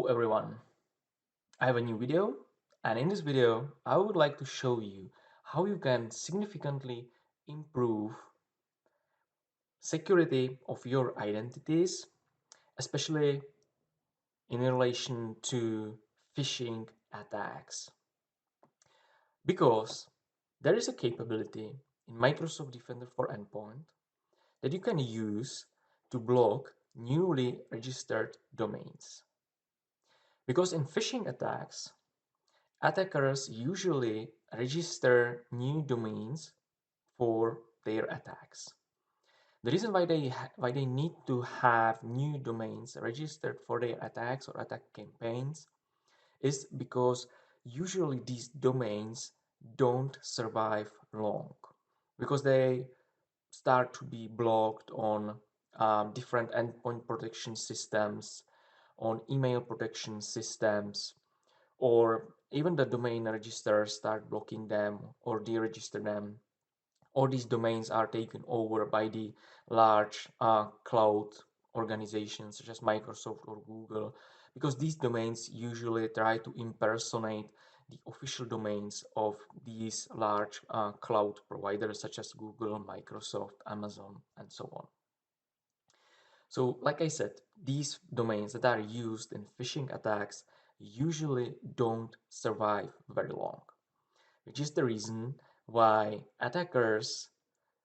everyone, I have a new video, and in this video I would like to show you how you can significantly improve security of your identities, especially in relation to phishing attacks. Because there is a capability in Microsoft Defender for Endpoint that you can use to block newly registered domains. Because in phishing attacks, attackers usually register new domains for their attacks. The reason why they need to have new domains registered for their attacks or attack campaigns is because usually these domains don't survive long because they start to be blocked on different endpoint protection systems, on email protection systems, or even the domain registrars start blocking them or deregister them, or these domains are taken over by the large cloud organizations such as Microsoft or Google, because these domains usually try to impersonate the official domains of these large cloud providers such as Google, Microsoft, Amazon, and so on. So, like I said, these domains that are used in phishing attacks usually don't survive very long, which is the reason why attackers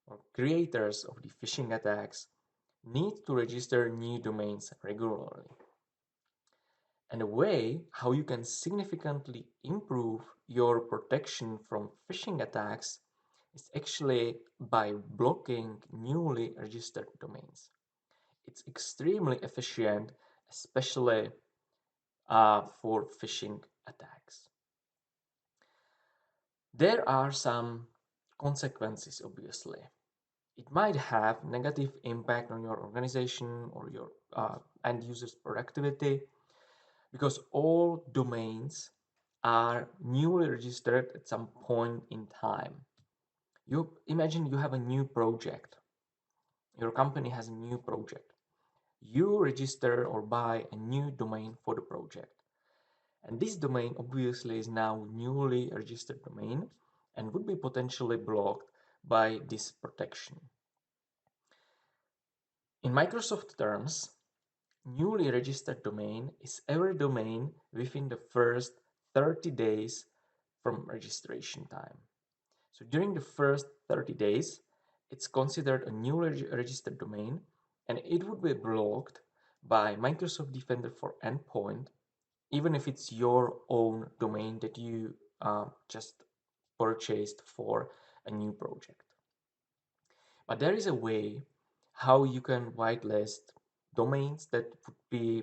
or creators of the phishing attacks need to register new domains regularly. And a way how you can significantly improve your protection from phishing attacks is actually by blocking newly registered domains. It's extremely efficient, especially for phishing attacks. There are some consequences, obviously. It might have negative impact on your organization or your end users' productivity because all domains are newly registered at some point in time. You imagine you have a new project. Your company has a new project. You register or buy a new domain for the project. And this domain obviously is now newly registered domain and would be potentially blocked by this protection. In Microsoft terms, newly registered domain is every domain within the first 30 days from registration time. So during the first 30 days, it's considered a newly registered domain and it would be blocked by Microsoft Defender for Endpoint, even if it's your own domain that you just purchased for a new project. But there is a way how you can whitelist domains that would be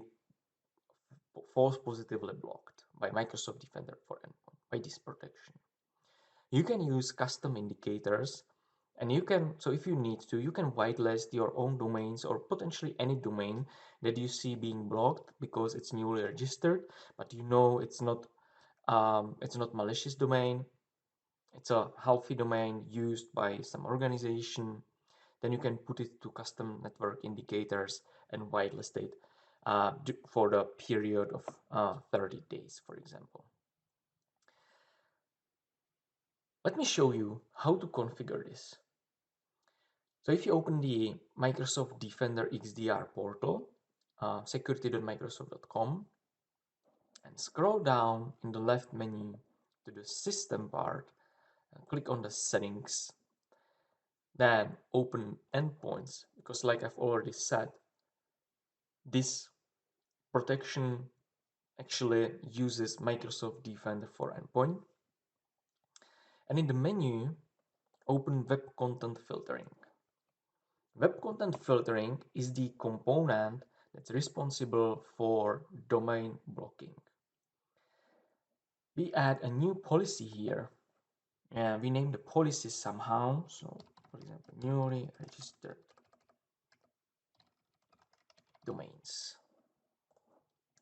false positively blocked by Microsoft Defender for Endpoint by this protection. You can use custom indicators and you can, so if you need to, you can whitelist your own domains or potentially any domain that you see being blocked because it's newly registered, but you know it's not malicious domain. It's a healthy domain used by some organization. Then you can put it to custom network indicators and whitelist it for the period of 30 days, for example. Let me show you how to configure this. So if you open the Microsoft Defender XDR portal, security.microsoft.com, and scroll down in the left menu to the system part, and click on the settings, then open endpoints, because like I've already said, this protection actually uses Microsoft Defender for Endpoint. And in the menu, open Web Content Filtering. Web Content Filtering is the component that's responsible for domain blocking. We add a new policy here, and we name the policy somehow. So, for example, newly registered domains.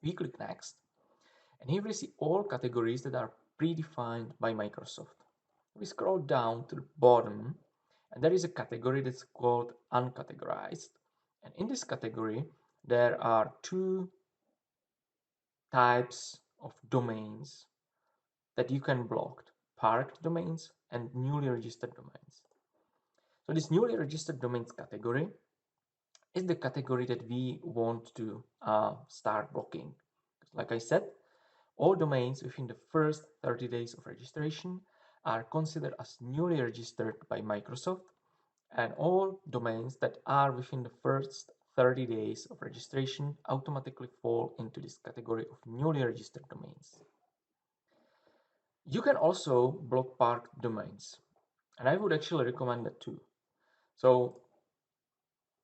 We click Next, and here we see all categories that are predefined by Microsoft. We scroll down to the bottom, and there is a category that's called Uncategorized. And in this category, there are two types of domains that you can block: parked domains and newly registered domains. So this newly registered domains category is the category that we want to start blocking. Like I said, all domains within the first 30 days of registration are considered as newly registered by Microsoft, and all domains that are within the first 30 days of registration automatically fall into this category of newly registered domains. You can also block parked domains, and I would actually recommend that too. So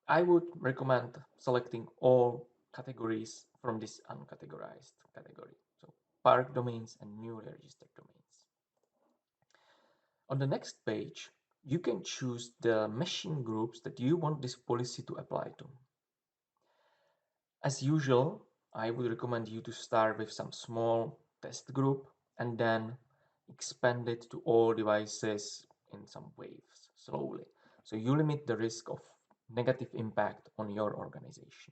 I would recommend selecting all categories from this uncategorized category. So parked domains and newly registered domains. On the next page, you can choose the machine groups that you want this policy to apply to. As usual, I would recommend you to start with some small test group and then expand it to all devices in some waves slowly. So you limit the risk of negative impact on your organization.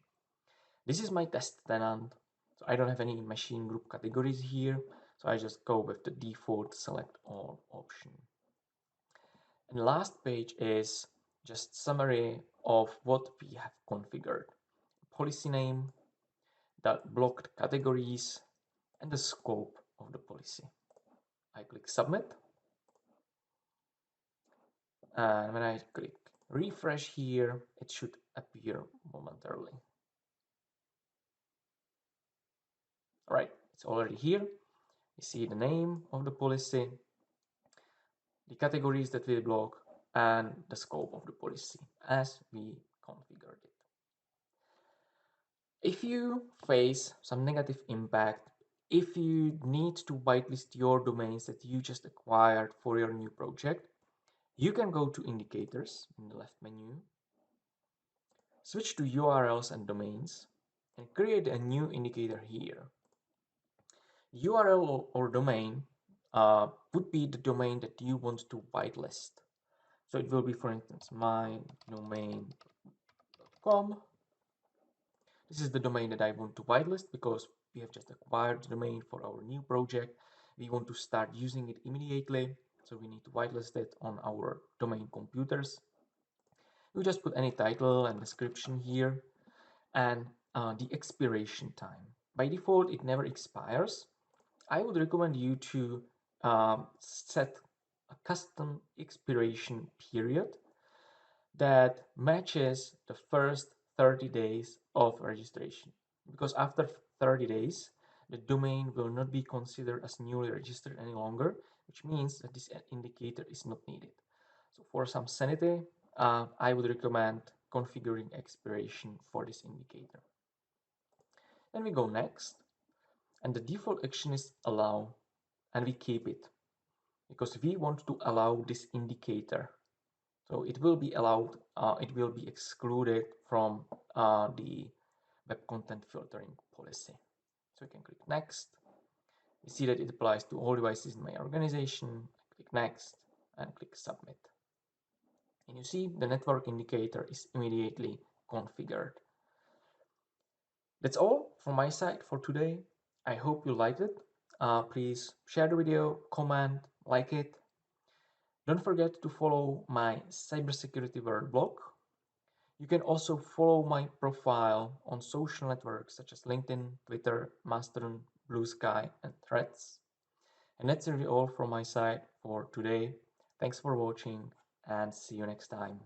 This is my test tenant. So I don't have any machine group categories here. So I just go with the default select all option. And the last page is just summary of what we have configured. Policy name, the blocked categories, and the scope of the policy. I click submit. And when I click refresh here, it should appear momentarily. All right, it's already here. You see the name of the policy, the categories that we block, and the scope of the policy as we configured it. If you face some negative impact, if you need to whitelist your domains that you just acquired for your new project, you can go to indicators in the left menu, switch to URLs and domains, and create a new indicator here. URL or domain would be the domain that you want to whitelist. So it will be, for instance, mydomain.com. This is the domain that I want to whitelist because we have just acquired the domain for our new project. We want to start using it immediately, so we need to whitelist it on our domain computers. You just put any title and description here, and the expiration time. By default, it never expires. I would recommend you to set a custom expiration period that matches the first 30 days of registration. Because after 30 days, the domain will not be considered as newly registered any longer, which means that this indicator is not needed. So for some sanity, I would recommend configuring expiration for this indicator. Then we go next, and the default action is allow, and we keep it because we want to allow this indicator. So it will be allowed, it will be excluded from the web content filtering policy. So you can click next. You see that it applies to all devices in my organization. Click next and click submit. And you see the network indicator is immediately configured. That's all from my side for today. I hope you liked it. Please share the video, comment, like it. Don't forget to follow my Cybersecurity World blog. You can also follow my profile on social networks such as LinkedIn, Twitter, Mastodon, Blue Sky, and Threads. And that's really all from my side for today. Thanks for watching and see you next time.